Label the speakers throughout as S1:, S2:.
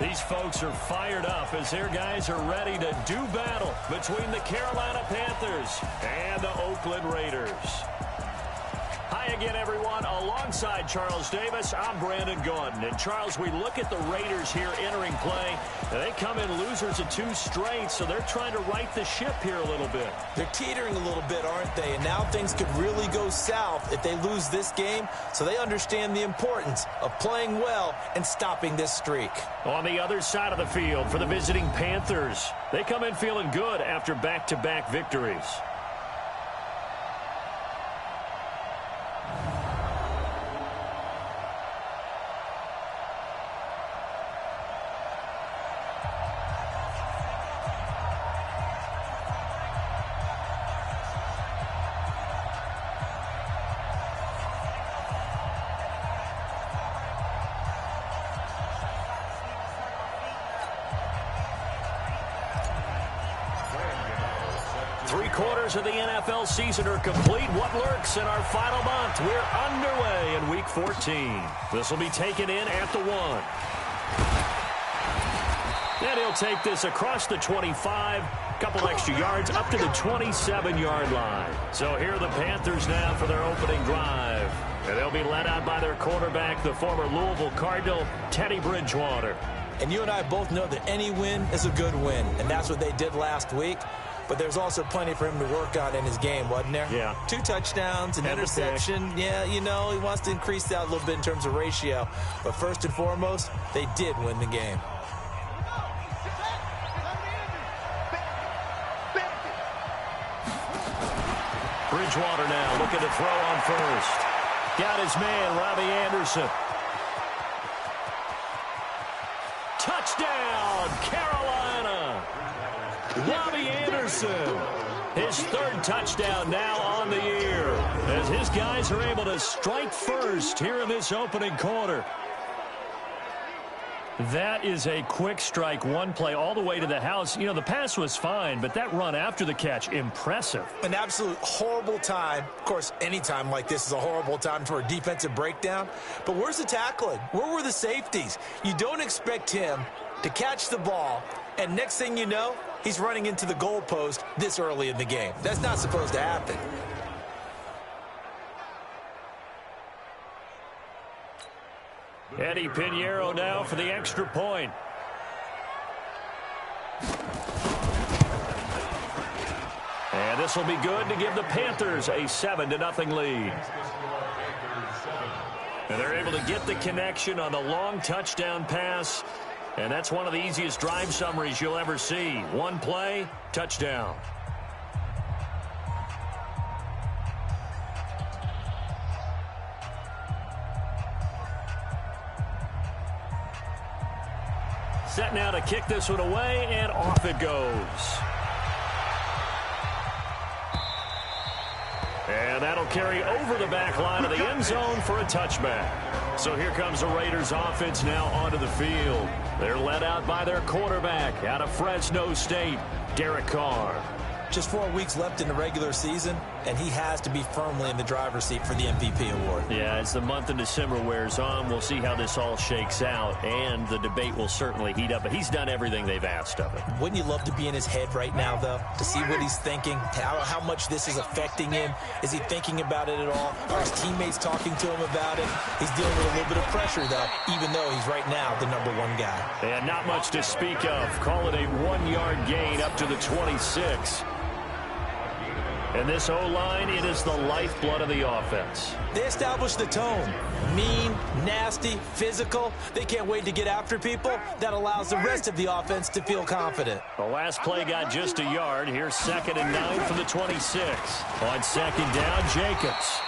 S1: These folks are fired up as their guys are ready to do battle between the Carolina Panthers and the Oakland Raiders. Hi again, everyone. Alongside Charles Davis, I'm Brandon Gordon. And, Charles, we look at the Raiders here entering play. They come in losers of 2 straight, so they're trying to right the ship here a little bit.
S2: They're teetering a little bit, aren't they? And now things could really go south if they lose this game, so they understand the importance of playing well and stopping this streak.
S1: On the other side of the field for the visiting Panthers, they come in feeling good after back-to-back victories. Three-quarters of the NFL season are complete. What lurks in our final month? We're underway in Week 14. This will be taken in at the 1. And he'll take this across the 25, a couple extra yards, up to the 27-yard line. So here are the Panthers now for their opening drive. And they'll be led out by their quarterback, the former Louisville Cardinal, Teddy Bridgewater.
S2: And you and I both know that any win is a good win, and that's what they did last week. But there's also plenty for him to work on in his game, wasn't there?
S1: Yeah.
S2: 2 touchdowns, an interception. Yeah, you know, he wants to increase that a little bit in terms of ratio. But first and foremost, they did win the game.
S1: Bridgewater now looking to throw on first. Got his man, Robbie Anderson. Touchdown, Carolina! Robbie Anderson, his 3rd touchdown now on the year, as his guys are able to strike first here in this opening quarter. That is a quick strike, one play all the way to the house. You know, the pass was fine, but that run after the catch, impressive.
S2: An absolute horrible time. Of course, any time like this is a horrible time for a defensive breakdown. But where's the tackling? Where were the safeties? You don't expect him to catch the ball, and next thing you know, he's running into the goalpost this early in the game. That's not supposed to happen.
S1: Eddie Pinheiro now for the extra point. And this will be good to give the Panthers a 7-0 lead. And they're able to get the connection on the long touchdown pass. And that's one of the easiest drive summaries you'll ever see. One play, touchdown. Set now to kick this one away, and off it goes. And that'll carry over the back line of the end zone for a touchback. So here comes the Raiders offense now onto the field. They're led out by their quarterback out of Fresno State, Derek Carr.
S2: Just 4 weeks left in the regular season, and he has to be firmly in the driver's seat for the MVP award.
S1: Yeah, as the month of December wears on, we'll see how this all shakes out, and the debate will certainly heat up. But he's done everything they've asked of him.
S2: Wouldn't you love to be in his head right now, though, to see what he's thinking, how much this is affecting him? Is he thinking about it at all? Are his teammates talking to him about it? He's dealing with a little bit of pressure, though, even though he's right now the #1 guy.
S1: And not much to speak of. Call it a 1-yard gain up to the 26. And this O-line, it is the lifeblood of the offense.
S2: They established the tone. Mean, nasty, physical. They can't wait to get after people. That allows the rest of the offense to feel confident.
S1: The last play got just a yard. Here's 2nd and 9 from the 26. On 2nd down, Jacobs.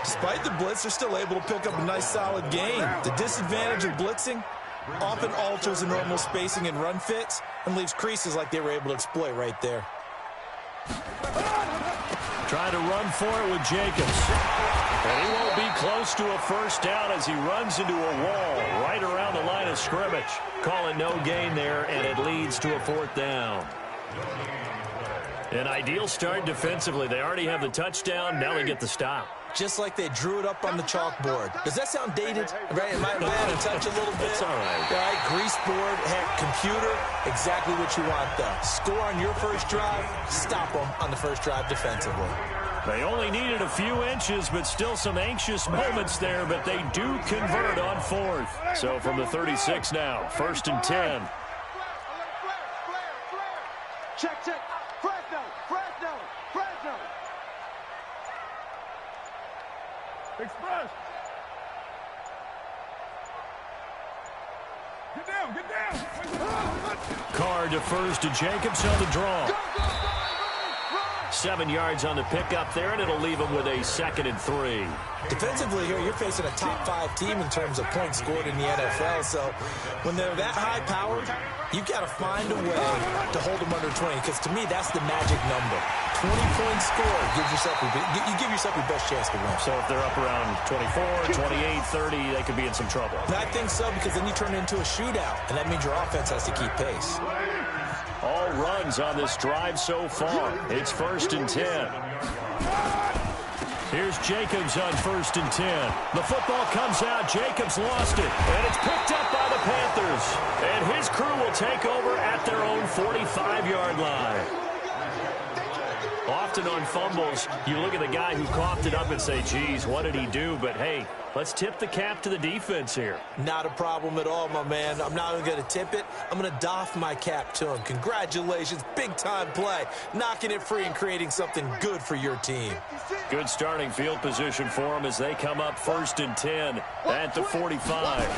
S2: Despite the blitz, they're still able to pick up a nice, solid gain. The disadvantage of blitzing often alters the normal spacing and run fits and leaves creases like they were able to exploit right there.
S1: Trying to run for it with Jacobs. And he won't be close to a first down as he runs into a wall right around the line of scrimmage. Calling no gain there, and it leads to a 4th down. An ideal start defensively. They already have the touchdown. Now they get the stop.
S2: just like they drew it up on the chalkboard. Does that sound dated? Right? Am I bad to touch a little bit?
S1: It's all right.
S2: All right, grease board, heck, computer, exactly what you want, though. Score on your first drive, stop them on the first drive defensively.
S1: They only needed a few inches, but still some anxious moments there, but they do convert on fourth. So from the 36 now, 1st and 10.
S3: Check. Fresno. Express. Get down.
S1: Carr defers to Jacobs on the draw. 7 yards on the pickup there, and it'll leave him with a 2nd and 3.
S2: Defensively here, you're facing a top 5 team in terms of points scored in the NFL. So when they're that high-powered, you've got to find a way to hold them under 20, because to me, that's the magic number. 20 points scored, you give yourself your best chance to win.
S1: So if they're up around 24, 28, 30, they could be in some trouble.
S2: I think so, because then you turn it into a shootout, and that means your offense has to keep pace.
S1: All runs on this drive so far. It's 1st and 10. Here's Jacobs on 1st and 10. The football comes out. Jacobs lost it. And it's picked up by the Panthers. And his crew will take over at their own 45-yard line. Often on fumbles, you look at the guy who coughed it up and say, geez, what did he do? But, hey, let's tip the cap to the defense here.
S2: Not a problem at all, my man. I'm not even going to tip it. I'm going to doff my cap to him. Congratulations. Big-time play. Knocking it free and creating something good for your team.
S1: Good starting field position for him as they come up 1st and 10 at the 45.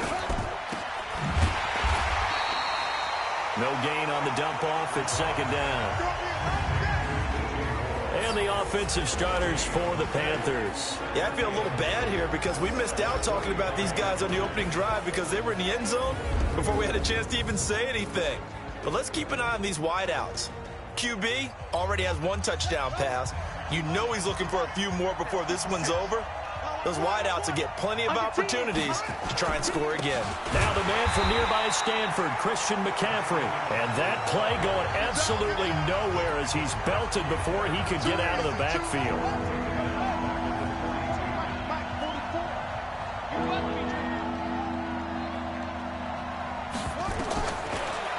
S1: No gain on the dump-off. It's 2nd down. And the offensive starters for the Panthers.
S4: Yeah, I feel a little bad here because we missed out talking about these guys on the opening drive because they were in the end zone before we had a chance to even say anything. But let's keep an eye on these wideouts. QB already has 1 touchdown pass. You know he's looking for a few more before this one's over. Those wideouts will get plenty of opportunities to try and score again.
S1: Now the man from nearby Stanford, Christian McCaffrey. And that play going absolutely nowhere as he's belted before he could get out of the backfield.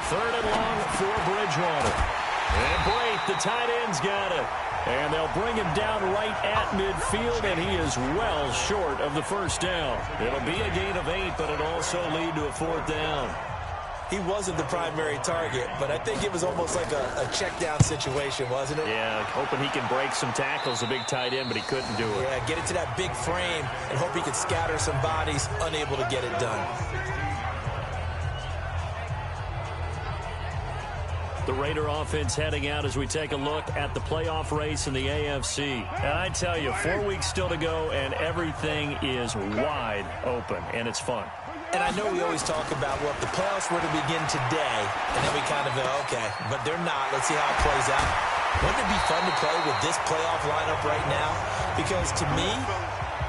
S1: 3rd and long for Bridgewater. And Brate, the tight end's got it. And they'll bring him down right at midfield, and he is well short of the 1st down. It'll be a gain of 8, but it'll also lead to a 4th down.
S2: He wasn't the primary target, but I think it was almost like a check down situation, wasn't it?
S1: Yeah, hoping he can break some tackles, a big tight end, but he couldn't do it.
S2: Yeah, get it to that big frame and hope he could scatter some bodies, unable to get it done.
S1: The Raider offense heading out as we take a look at the playoff race in the AFC. And I tell you, 4 weeks still to go, and everything is wide open, and it's fun.
S2: And I know we always talk about, well, if the playoffs were to begin today, and then we kind of go, okay, but they're not. Let's see how it plays out. Wouldn't it be fun to play with this playoff lineup right now? Because to me,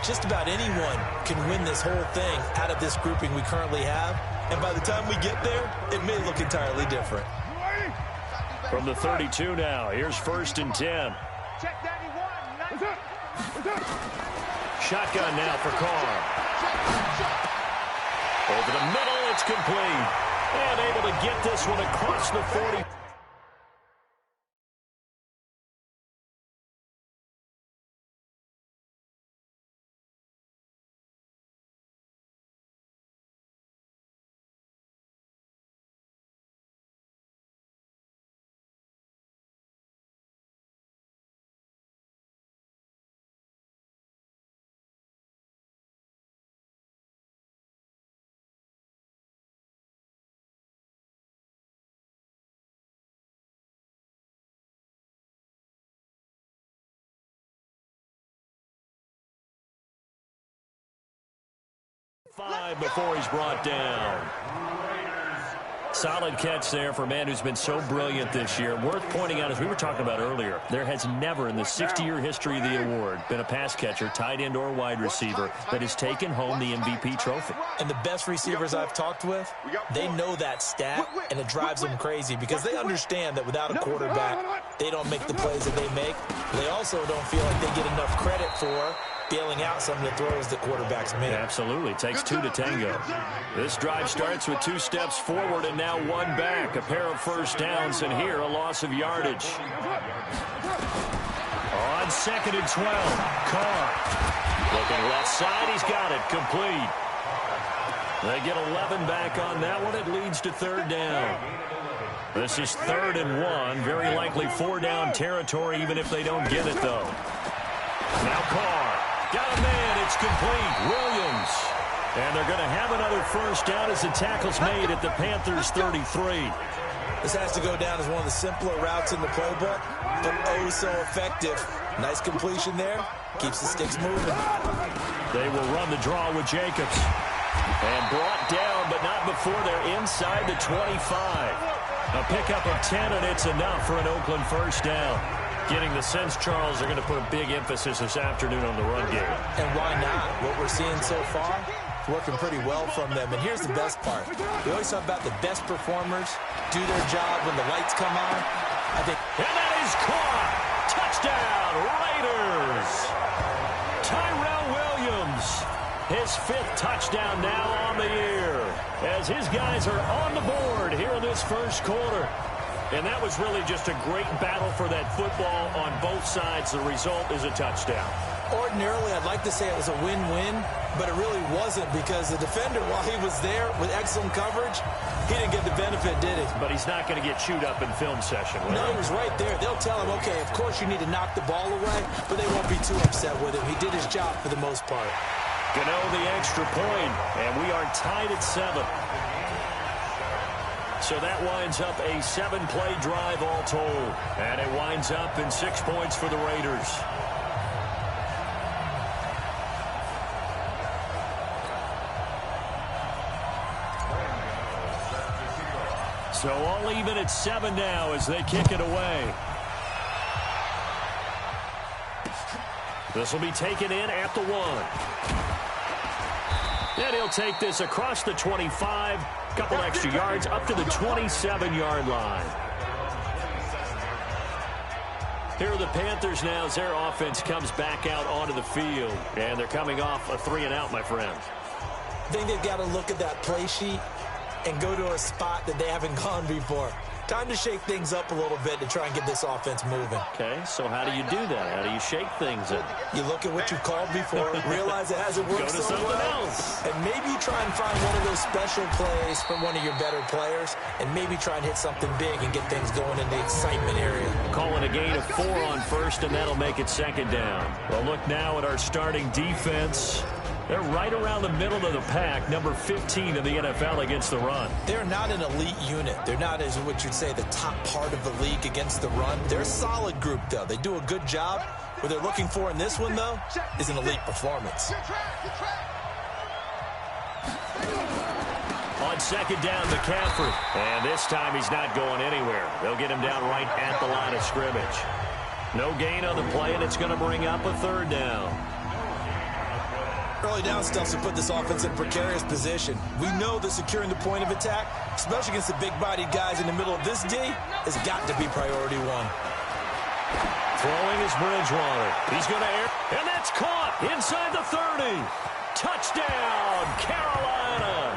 S2: just about anyone can win this whole thing out of this grouping we currently have. And by the time we get there, it may look entirely different.
S1: From the 32 now, here's 1st and 10. Shotgun now for Carr. Over the middle, it's complete. And able to get this one across the 40. Five before he's brought down. Solid catch there for a man who's been so brilliant this year. Worth pointing out, as we were talking about earlier, there has never in the 60-year history of the award been a pass catcher, tight end or wide receiver, that has taken home the MVP trophy.
S2: And the best receivers I've talked with, they know that stat, and it drives them crazy because they understand that without a quarterback, they don't make the plays that they make. They also don't feel like they get enough credit for bailing out some of the throws the quarterbacks made.
S1: Absolutely. Takes two to tango. This drive starts with 2 steps forward and now 1 back. A pair of first downs, and here a loss of yardage. On 2nd and 12, Carr. Looking left side, he's got it. Complete. They get 11 back on that one. It leads to 3rd down. This is 3rd and 1. Very likely 4-down territory, even if they don't get it, though. Now Carr. Got a man. It's complete. Williams. And they're going to have another first down as the tackle's made at the Panthers' 33.
S2: This has to go down as one of the simpler routes in the playbook, but oh so effective. Nice completion there. Keeps the sticks moving.
S1: They will run the draw with Jacobs. And brought down, but not before they're inside the 25. A pickup of 10, and it's enough for an Oakland first down. Getting the sense, Charles, they're going to put a big emphasis this afternoon on the run game.
S2: And why not? What we're seeing so far, working pretty well from them. And here's the best part. We always talk about the best performers do their job when the lights come on. And
S1: that is caught. Touchdown, Raiders. Tyrell Williams. His 5th touchdown now on the year as his guys are on the board here in this first quarter. And that was really just a great battle for that football on both sides. The result is a touchdown.
S2: Ordinarily, I'd like to say it was a win-win, but it really wasn't because the defender, while he was there with excellent coverage, he didn't get the benefit, did he?
S1: But he's not going to get chewed up in film session, will
S2: No, he was right there. They'll tell him, okay, of course you need to knock the ball away, but they won't be too upset with him. He did his job for the most part.
S1: Gano the extra point, and we are tied at 7. So that winds up a 7-play drive all told. And it winds up in 6 points for the Raiders. So all even at 7 now as they kick it away. This will be taken in at the 1. And he'll take this across the 25. Couple extra yards up to the 27-yard line. Here are the Panthers now as their offense comes back out onto the field. And they're coming off a 3-and-out, my friend.
S2: I think they've got to look at that play sheet and go to a spot that they haven't gone before. Time to shake things up a little bit to try and get this offense moving.
S1: Okay, so how do you do that? How do you shake things up?
S2: You look at what you've called before, realize it hasn't worked so well, and maybe you try and find one of those special plays from one of your better players, and maybe try and hit something big and get things going in the excitement area.
S1: Calling a gain of 4 on first, and that'll make it 2nd down. Well, look now at our starting defense. They're right around the middle of the pack, number 15 in the NFL against the run.
S2: They're not an elite unit. They're not, as what you'd say, the top part of the league against the run. They're a solid group, though. They do a good job. What they're looking for in this one, though, is an elite performance.
S1: On 2nd down, McCaffrey. And this time he's not going anywhere. They'll get him down right at the line of scrimmage. No gain on the play, and it's going to bring up a 3rd down.
S2: Early down stuff to put this offense in a precarious position. We know that securing the point of attack, especially against the big-bodied guys in the middle of this D, has got to be priority 1.
S1: Throwing is Bridgewater. He's going to air, and that's caught inside the 30. Touchdown, Carolina.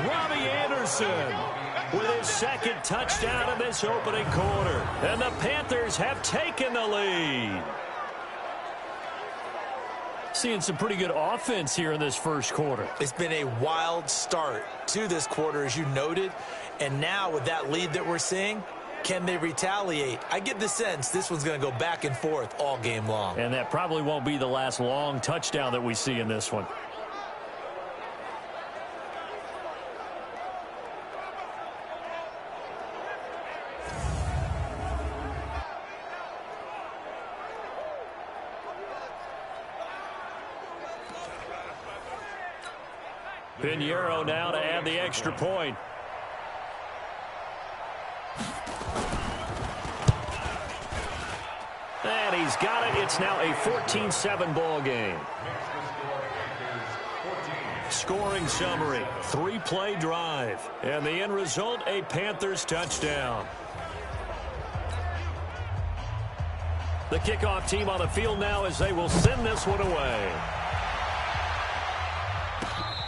S1: Robbie Anderson with his 2nd touchdown in this opening quarter. And the Panthers have taken the lead. Seeing some pretty good offense here in this first quarter.
S2: It's been a wild start to this quarter, as you noted. And now with that lead that we're seeing, can they retaliate? I get the sense this one's going to go back and forth all game long.
S1: And that probably won't be the last long touchdown that we see in this one. Pinheiro now to add the extra point. And he's got it. It's now a 14-7 ball game. Scoring summary, 3-play drive. And the end result, a Panthers touchdown. The kickoff team on the field now as they will send this one away.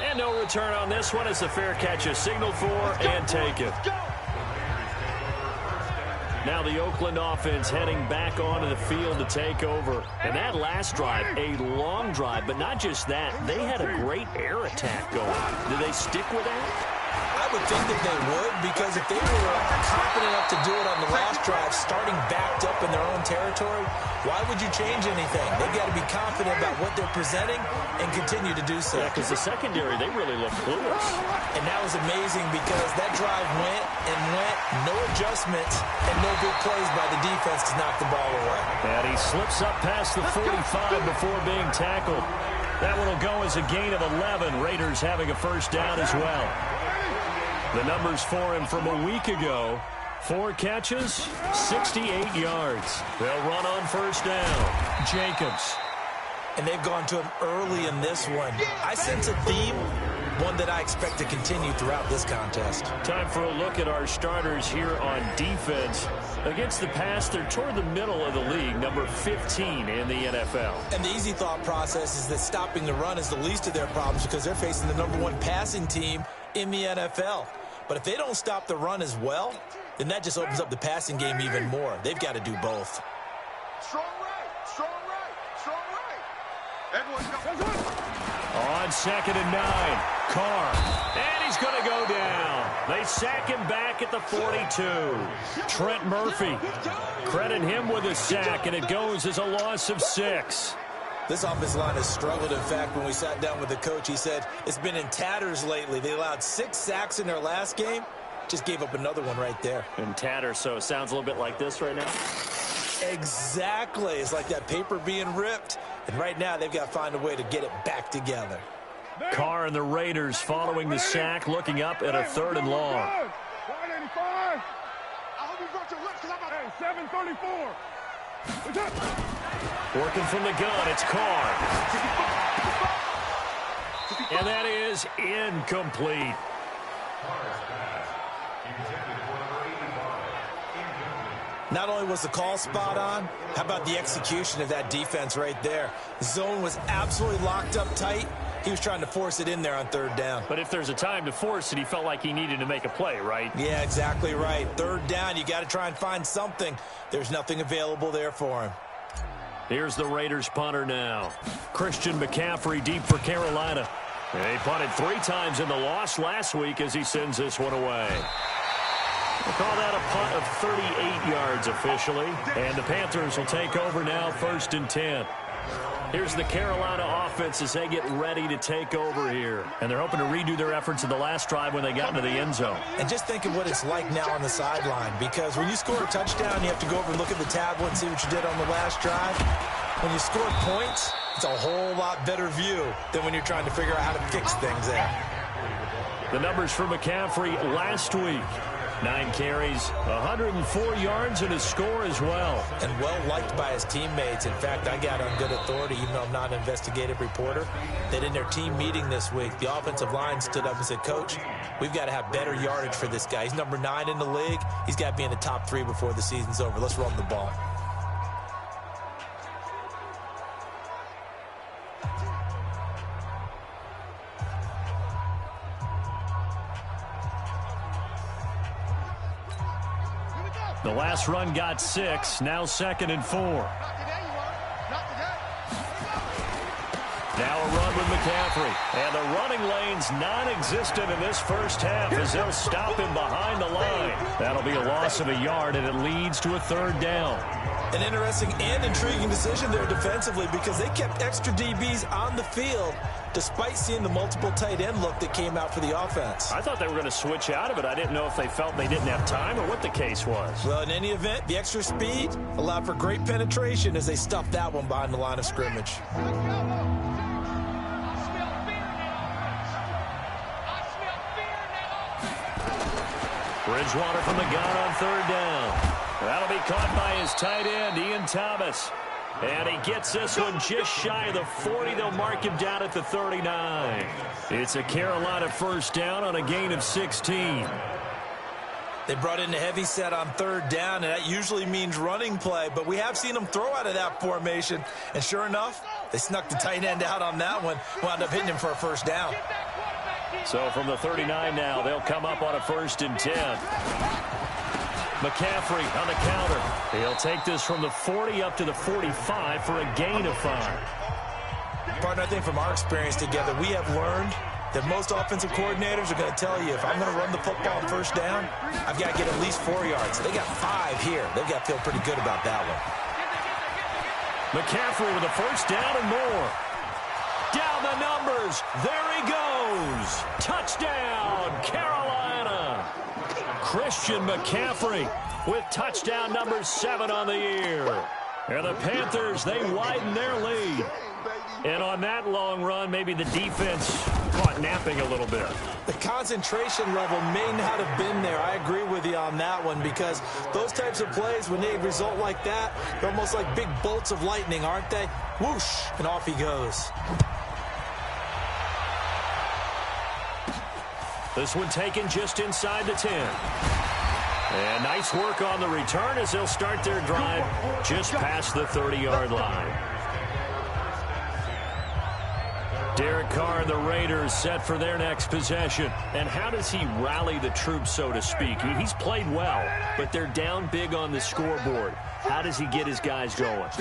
S1: And no return on this one as the fair catch is signaled for and taken. Now the Oakland offense heading back onto the field to take over. And that last drive, a long drive, but not just that. They had a great air attack going. Did they stick with that?
S2: I would think that they would, because if they were confident enough to do it on the last drive, starting backed up in their own territory, why would you change anything? They've got to be confident about what they're presenting and continue to do so.
S1: Yeah, because the secondary, they really look clueless.
S2: And that was amazing because that drive went and went, no adjustments, and no big plays by the defense to knock the ball away.
S1: And he slips up past the 45 before being tackled. That one will go as a gain of 11. Raiders having a first down as well. The numbers for him from a week ago: 4 catches, 68 yards. They'll run on first down. Jacobs.
S2: And they've gone to him early in this one. I sense a theme, one that I expect to continue throughout this contest.
S1: Time for a look at our starters here on defense. Against the pass, they're toward the middle of the league, number 15 in the NFL.
S2: And the easy thought process is that stopping the run is the least of their problems because they're facing the number 1 passing team in the NFL. But if they don't stop the run as well, then that just opens up the passing game even more. They've got to do both.
S3: Strong right, strong right, strong right. Everyone go.
S1: On 2nd and 9, Carr. And he's going to go down. They sack him back at the 42. Trent Murphy. Credit him with a sack, and it goes as a loss of 6.
S2: This offensive line has struggled. In fact, when we sat down with the coach, he said it's been in tatters lately. They allowed 6 sacks in their last game. Just gave up another one right there.
S1: In tatters, so it sounds a little bit like this right now.
S2: Exactly. It's like that paper being ripped. And right now, they've got to find a way to get it back together.
S1: Carr and the Raiders following the sack, looking up at a 3rd and long.
S3: 185. I hope you brought your lips because I'm at 734.
S1: Working from the gun, it's Carr. And that is incomplete.
S2: Not only was the call spot on, how about the execution of that defense right there? The zone was absolutely locked up tight. He was trying to force it in there on 3rd down.
S1: But if there's a time to force it, he felt like he needed to make a play, right?
S2: Yeah, exactly right. 3rd down, you got to try and find something. There's nothing available there for him.
S1: Here's the Raiders punter now. Christian McCaffrey deep for Carolina. They punted 3 times in the loss last week as he sends this one away. We'll call that a punt of 38 yards officially. And the Panthers will take over now, 1st and 10. Here's the Carolina offense as they get ready to take over here. And they're hoping to redo their efforts in the last drive when they got into the end zone.
S2: And just think of what it's like now on the sideline, because when you score a touchdown, you have to go over and look at the tablet and see what you did on the last drive. When you score points, it's a whole lot better view than when you're trying to figure out how to fix things there.
S1: The numbers for McCaffrey last week: 9 carries, 104 yards, and a score as well.
S2: And well-liked by his teammates. In fact, I got on good authority, even though I'm not an investigative reporter, that in their team meeting this week, the offensive line stood up and said, Coach, we've got to have better yardage for this guy. He's number 9 in the league. He's got to be in the top 3 before the season's over. Let's run the ball.
S1: The last run got 6, now 2nd and 4. Now a run with McCaffrey. And the running lane's non-existent in this first half as they'll stop him behind the line. That'll be a loss of a yard, and it leads to a 3rd down.
S2: An interesting and intriguing decision there defensively, because they kept extra DBs on the field despite seeing the multiple tight end look that came out for the offense.
S1: I thought they were going to switch out of it. I didn't know if they felt they didn't have time or what the case was.
S2: Well, in any event, the extra speed allowed for great penetration as they stuffed that one behind the line of scrimmage.
S1: Bridgewater from the gun on 3rd down. That'll be caught by his tight end, Ian Thomas. And he gets this one just shy of the 40. They'll mark him down at the 39. It's a Carolina first down on a gain of 16.
S2: They brought in a heavy set on third down, and that usually means running play, but we have seen them throw out of that formation. And sure enough, they snuck the tight end out on that one, wound up hitting him for a first down.
S1: So from the 39 now, they'll come up on a 1st and 10. McCaffrey on the counter. He'll take this from the 40 up to the 45 for a gain of 5.
S2: Partner, I think from our experience together, we have learned that most offensive coordinators are going to tell you, if I'm going to run the football on first down, I've got to get at least 4 yards. They got 5 here. They've got to feel pretty good about that one.
S1: McCaffrey with a first down and more. Down the numbers. There he goes. Touchdown, Carolina. Christian McCaffrey with touchdown number 7 on the year. And the Panthers, they widen their lead. And on that long run, maybe the defense caught napping a little bit.
S2: The concentration level may not have been there. I agree with you on that one, because those types of plays, when they result like that, they're almost like big bolts of lightning, aren't they? Whoosh, and off he goes.
S1: This one taken just inside the 10. And nice work on the return as they'll start their drive just past the 30-yard line. Derek Carr and the Raiders set for their next possession. And how does he rally the troops, so to speak? He's played well, but they're down big on the scoreboard. How does he get his guys going?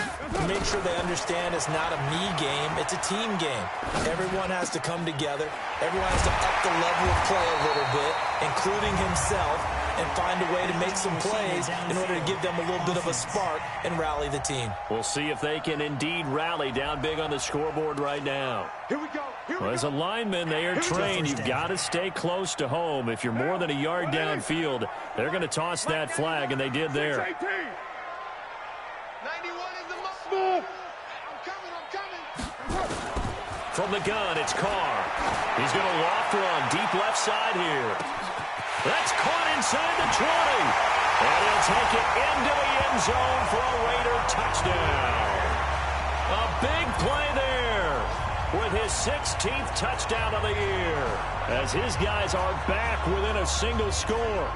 S2: Make sure they understand it's not a me game, it's a team game. Everyone has to come together. Everyone has to up the level of play a little bit, including himself, and find a way to make some plays in order to give them a little bit of a spark and rally the team.
S1: We'll see if they can indeed rally down big on the scoreboard right now.
S3: Here we go.
S1: Well, as a lineman, they are trained. You've got to stay close to home. If you're more than a yard downfield, they're going to toss that flag, and they did there.
S3: 91 is the move. I'm coming.
S1: From the gun, it's Carr. He's going to loft one deep left side here. That's caught inside the 20. And he'll take it into the end zone for a Raider touchdown. A big play there with his 16th touchdown of the year, as his guys are back within a single score.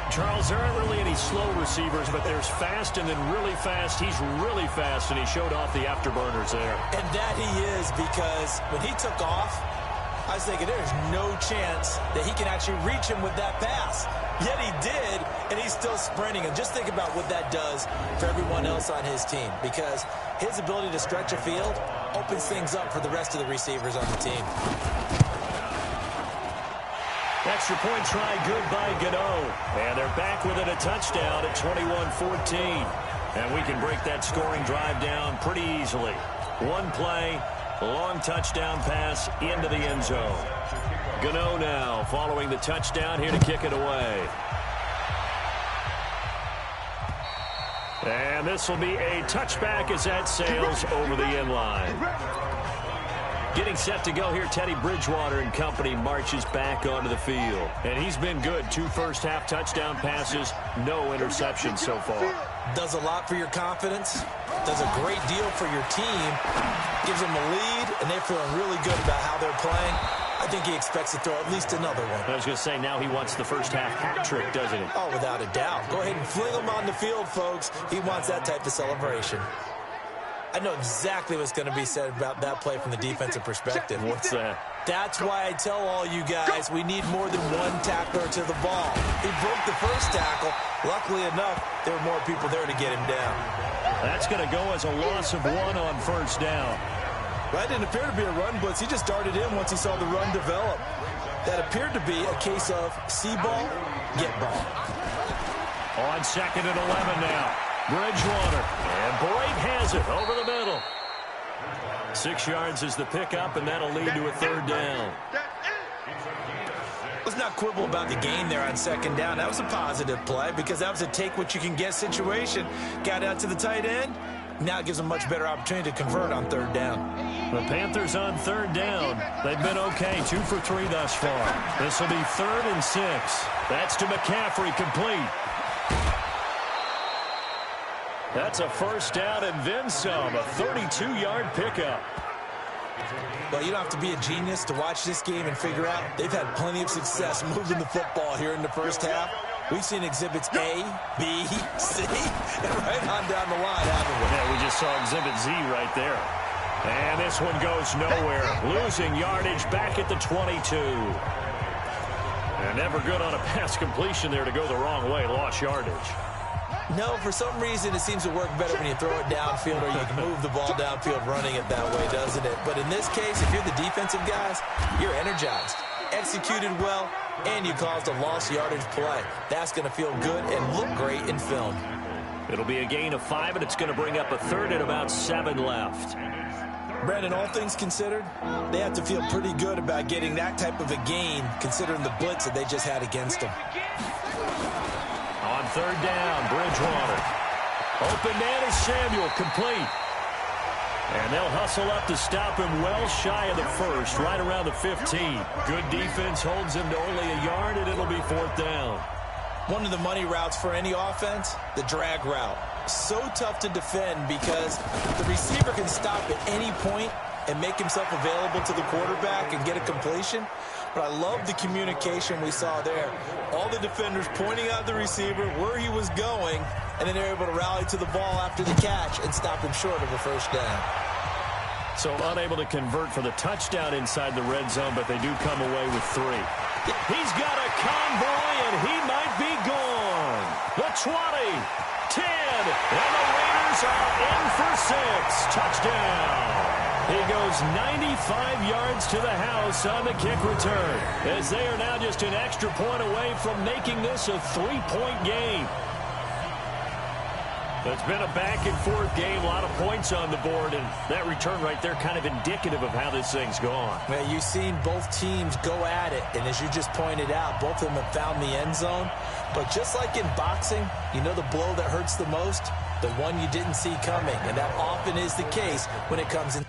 S1: Charles, there aren't really any slow receivers, but there's fast and then really fast. He's really fast, and he showed off the afterburners there.
S2: And that he is, because when he took off, I was thinking there's no chance that he can actually reach him with that pass. Yet he did, and he's still sprinting. And just think about what that does for everyone else on his team, because his ability to stretch a field opens things up for the rest of the receivers on the team.
S1: Extra point try good by Gano. And they're back within a touchdown at 21-14. And we can break that scoring drive down pretty easily. One play, long touchdown pass into the end zone. Gano now following the touchdown, here to kick it away. And this will be a touchback as that sails over the end line. Getting set to go here, Teddy Bridgewater and company marches back onto the field. And he's been good. 2 first-half touchdown passes, no interceptions so far.
S2: Does a lot for your confidence, does a great deal for your team, gives them a lead, and they're feeling really good about how they're playing. I think he expects to throw at least another one.
S1: I was going to say, now he wants the first-half hat trick, doesn't he?
S2: Oh, without a doubt. Go ahead and fling him on the field, folks. He wants that type of celebration. I know exactly what's going to be said about that play from the defensive perspective.
S1: What's that?
S2: That's why I tell all you guys we need more than one tackler to the ball. He broke the first tackle. Luckily enough, there were more people there to get him down.
S1: That's going to go as a loss of 1 on first down.
S2: That didn't appear to be a run blitz. He just darted in once he saw the run develop. That appeared to be a case of see ball, get ball.
S1: On 2nd and 11 now. Bridgewater, and Boyd has it over the middle. 6 yards is the pickup, and that'll lead to a 3rd down.
S2: Let's not quibble about the gain there on 2nd down. That was a positive play, because that was a take-what-you-can-get situation. Got out to the tight end. Now it gives them a much better opportunity to convert on 3rd down.
S1: The Panthers on 3rd down. They've been okay, 2 for 3 thus far. This will be 3rd and 6. That's to McCaffrey, complete. That's a first down and then some, a 32-yard pickup.
S2: Well, you don't have to be a genius to watch this game and figure out they've had plenty of success moving the football here in the first half. We've seen exhibits A, B, C, and right on down the line, haven't we?
S1: Yeah, we just saw exhibit Z right there. And this one goes nowhere. Losing yardage back at the 22. And never good on a pass completion there to go the wrong way. Lost yardage.
S2: No, for some reason it seems to work better when you throw it downfield or you can move the ball downfield running it that way, doesn't it? But in this case, if you're the defensive guys, you're energized, executed well, and you caused a lost yardage play. That's going to feel good and look great in film.
S1: It'll be a gain of 5, and it's going to bring up a third and about 7 left.
S2: Brandon, all things considered, they have to feel pretty good about getting that type of a gain considering the blitz that they just had against them.
S1: On third down, Bridgewater. Open man is Samuel, complete. And they'll hustle up to stop him well shy of the first, right around the 15. Good defense holds him to only a yard, and it'll be fourth down.
S2: One of the money routes for any offense, the drag route. So tough to defend because the receiver can stop at any point and make himself available to the quarterback and get a completion. But I love the communication we saw there. All the defenders pointing out the receiver, where he was going, and then they're able to rally to the ball after the catch and stop him short of a first down.
S1: So unable to convert for the touchdown inside the red zone, but they do come away with 3. He's got a convoy, and he might be gone. The 20, 10, and the Raiders are in for 6. Touchdown. He goes 95 yards to the house on the kick return, as they are now just an extra point away from making this a 3-point game. It's been a back-and-forth game, a lot of points on the board, and that return right there kind of indicative of how this thing's gone.
S2: Well, you've seen both teams go at it, and as you just pointed out, both of them have found the end zone. But just like in boxing, you know the blow that hurts the most? The one you didn't see coming, and that often is the case when it comes in.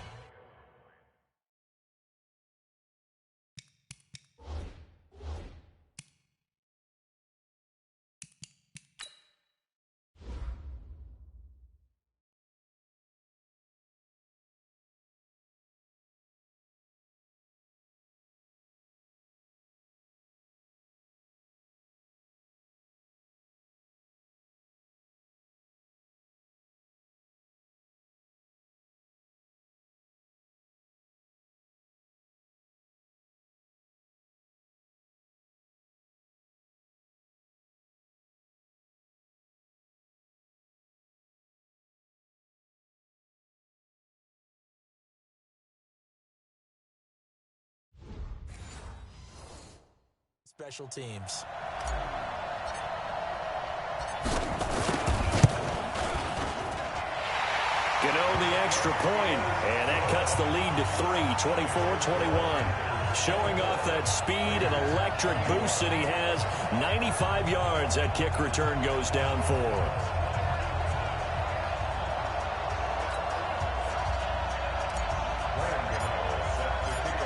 S2: Special teams.
S1: Gano the extra point, and that cuts the lead to 3, 24-21. Showing off that speed and electric boost that he has. 95 yards, that kick return goes down for.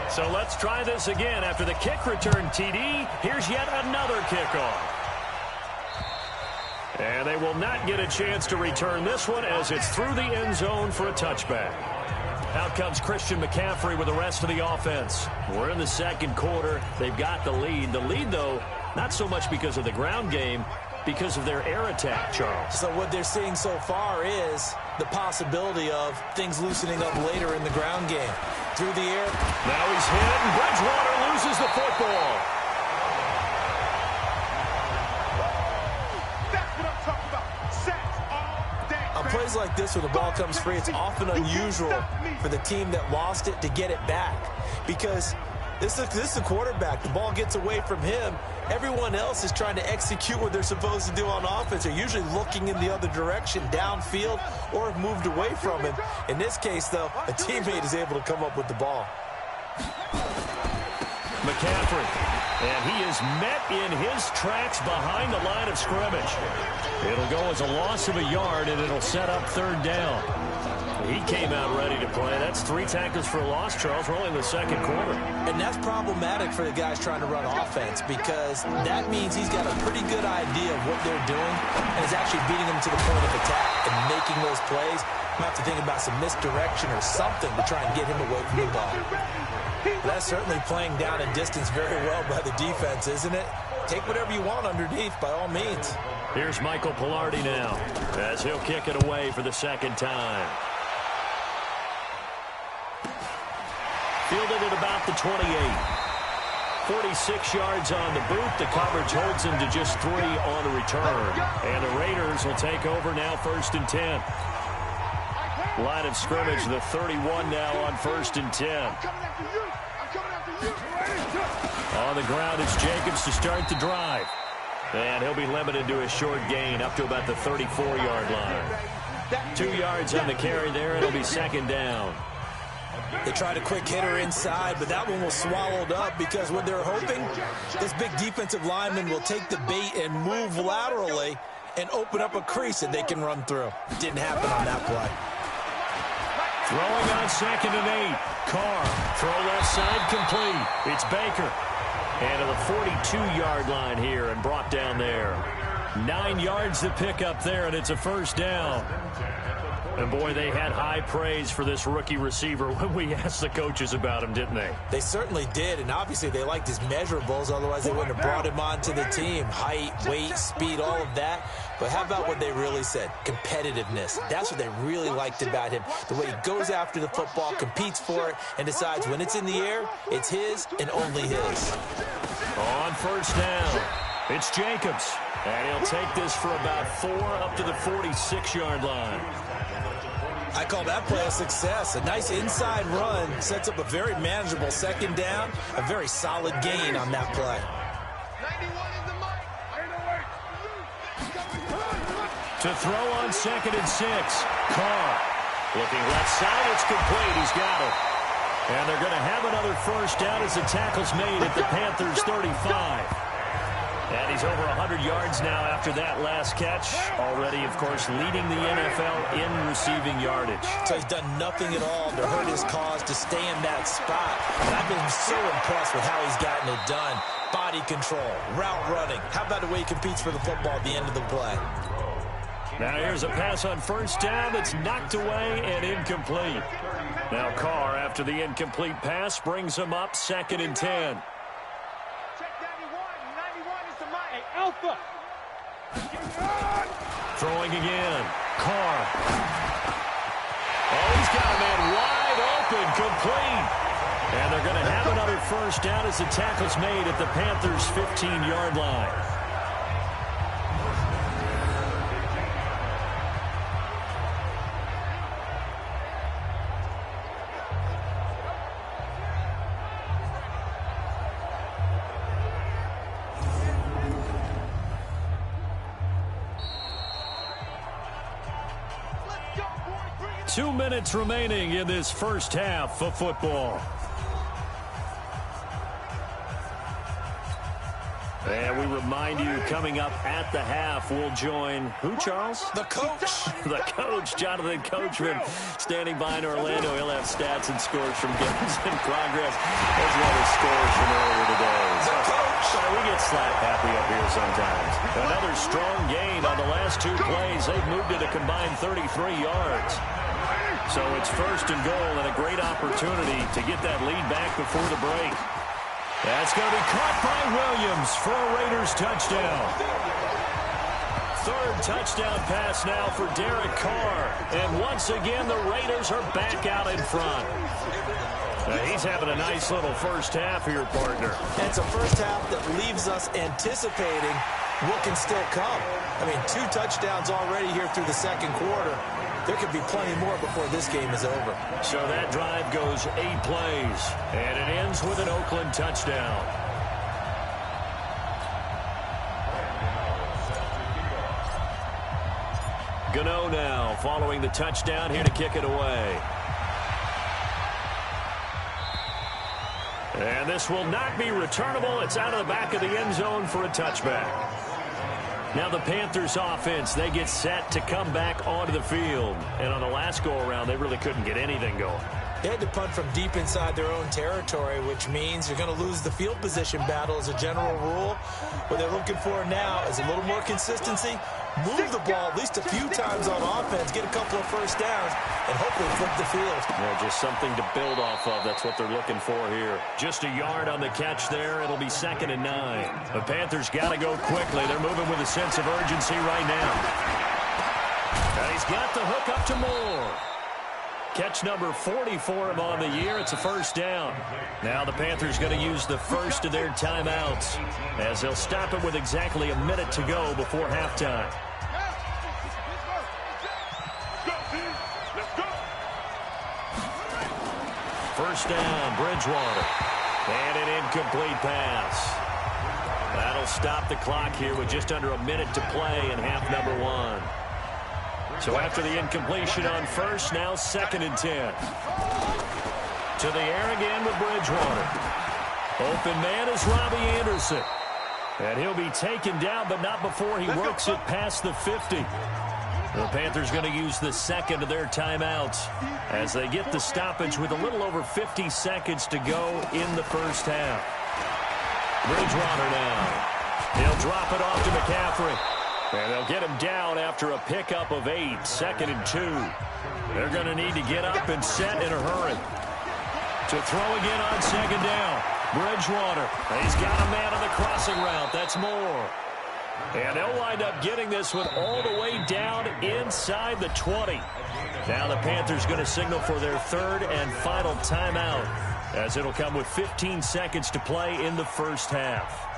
S1: So let's try this again. After the kick return TD, here's yet another kickoff. And they will not get a chance to return this one as it's through the end zone for a touchback. Out comes Christian McCaffrey with the rest of the offense. We're in the second quarter. They've got the lead. The lead, though, not so much because of the ground game, because of their air attack, Charles.
S2: So what they're seeing so far is the possibility of things loosening up later in the ground game. Through the air.
S1: Now he's hit, and Bridgewater loses the football.
S3: That's what I'm talking about. Sacks all day.
S2: On plays like this where the ball comes free, it's often unusual for the team that lost it to get it back. Because this is the quarterback. The ball gets away from him. Everyone else is trying to execute what they're supposed to do on offense. They're usually looking in the other direction, downfield, or have moved away from him. In this case, though, a teammate is able to come up with the ball.
S1: McCaffrey, and he is met in his tracks behind the line of scrimmage. It'll go as a loss of a yard, and it'll set up third down. He came out ready to play. That's 3 tackles for a loss, Charles. We're only in the second quarter.
S2: And that's problematic for the guys trying to run offense because that means he's got a pretty good idea of what they're doing and is actually beating them to the point of attack and making those plays. You have to think about some misdirection or something to try and get him away from the ball. That's certainly playing down in distance very well by the defense, isn't it? take whatever you want underneath by all means.
S1: Here's Michael Pilardi now as he'll kick it away for the second time. Fielded at about the 28. 46 yards on the boot. The coverage holds him to just 3 on the return. And the Raiders will take over now 1st and 10. Line of scrimmage, the 31 now on 1st and 10. On the ground, it's Jacobs to start the drive. And he'll be limited to a short gain up to about the 34-yard line. 2 yards on the carry there. It'll be second down.
S2: They tried a quick hitter inside, but that one was swallowed up because what they're hoping, this big defensive lineman will take the bait and move laterally and open up a crease that they can run through. Didn't happen on that play.
S1: Throwing on 2nd and 8. Carr, throw left side complete. It's Baker. And to the 42-yard line here and brought down there. 9 yards to pick up there, and it's a first down. And, boy, they had high praise for this rookie receiver when we asked the coaches about him, didn't they?
S2: They certainly did, and obviously they liked his measurables. Otherwise, they wouldn't have brought him onto the team. Height, weight, speed, all of that. But how about what they really said? Competitiveness. That's what they really liked about him. The way he goes after the football, competes for it, and decides when it's in the air, it's his and only his.
S1: On first down, it's Jacobs. And he'll take this for about 4 up to the 46-yard line.
S2: I call that play a success. A nice inside run sets up a very manageable second down, a very solid gain on that play.
S1: To throw on 2nd and 6. Carr looking left side. It's complete. He's got it. And they're going to have another first down as the tackle's made at the Panthers 35. And he's over 100 yards now after that last catch. Already, of course, leading the NFL in receiving yardage.
S2: So he's done nothing at all to hurt his cause to stay in that spot. And I've been so impressed with how he's gotten it done. Body control, route running. How about the way he competes for the football at the end of the play?
S1: Now here's a pass on first down that's knocked away and incomplete. Now Carr, after the incomplete pass, brings him up 2nd and 10.
S3: Alpha.
S1: Throwing again. Carr. Oh, he's got a man wide open, complete. And they're going to have another first down as the tackle's made at the Panthers' 15-yard line. Two minutes remaining in this first half of football. And we remind you, coming up at the half, we'll join who, Charles?
S2: The coach.
S1: The coach, Jonathan Coachman, standing by in Orlando. He'll have stats and scores from games in progress, as well as scores from earlier today.
S2: The coach.
S1: We get slap happy up here sometimes. Another strong gain on the last 2 plays. They've moved it a combined 33 yards. So it's 1st and goal and a great opportunity to get that lead back before the break. That's going to be caught by Williams for a Raiders touchdown. 3rd touchdown pass now for Derek Carr. And once again, the Raiders are back out in front. He's having a nice little first half here, partner.
S2: And it's a first half that leaves us anticipating what can still come. I mean, 2 touchdowns already here through the second quarter. There could be plenty more before this game is over.
S1: So that drive goes 8 plays, and it ends with an Oakland touchdown. Gano now following the touchdown here to kick it away. And this will not be returnable. It's out of the back of the end zone for a touchback. Now the Panthers offense, they get set to come back onto the field. And on the last go-around, they really couldn't get anything going.
S2: They had to punt from deep inside their own territory, which means you're going to lose the field position battle as a general rule. What they're looking for now is a little more consistency, move the ball at least a few times on offense, get a couple of first downs, and hopefully flip the field.
S1: Yeah, just something to build off of. That's what they're looking for here. Just a yard on the catch there. It'll be 2nd and 9. The Panthers got to go quickly. They're moving with a sense of urgency right now. And he's got the hook up to Moore. Catch number 40 for him on the year. It's a first down. Now the Panthers going to use the first of their timeouts as they'll stop it with exactly a minute to go before halftime. First down, Bridgewater. And an incomplete pass. That'll stop the clock here with just under a minute to play in half number 1. So after the incompletion on first, now 2nd and 10. To the air again with Bridgewater. Open man is Robbie Anderson. And he'll be taken down, but not before he works it past the 50. The Panthers going to use the second of their timeouts as they get the stoppage with a little over 50 seconds to go in the first half. Bridgewater now. He'll drop it off to McCaffrey. And they'll get him down after a pickup of 8, 2nd and 2. They're going to need to get up and set in a hurry. To throw again on 2nd down. Bridgewater. He's got a man on the crossing route. That's Moore. And they'll wind up getting this one all the way down inside the 20. Now the Panthers going to signal for their third and final timeout as it'll come with 15 seconds to play in the first half.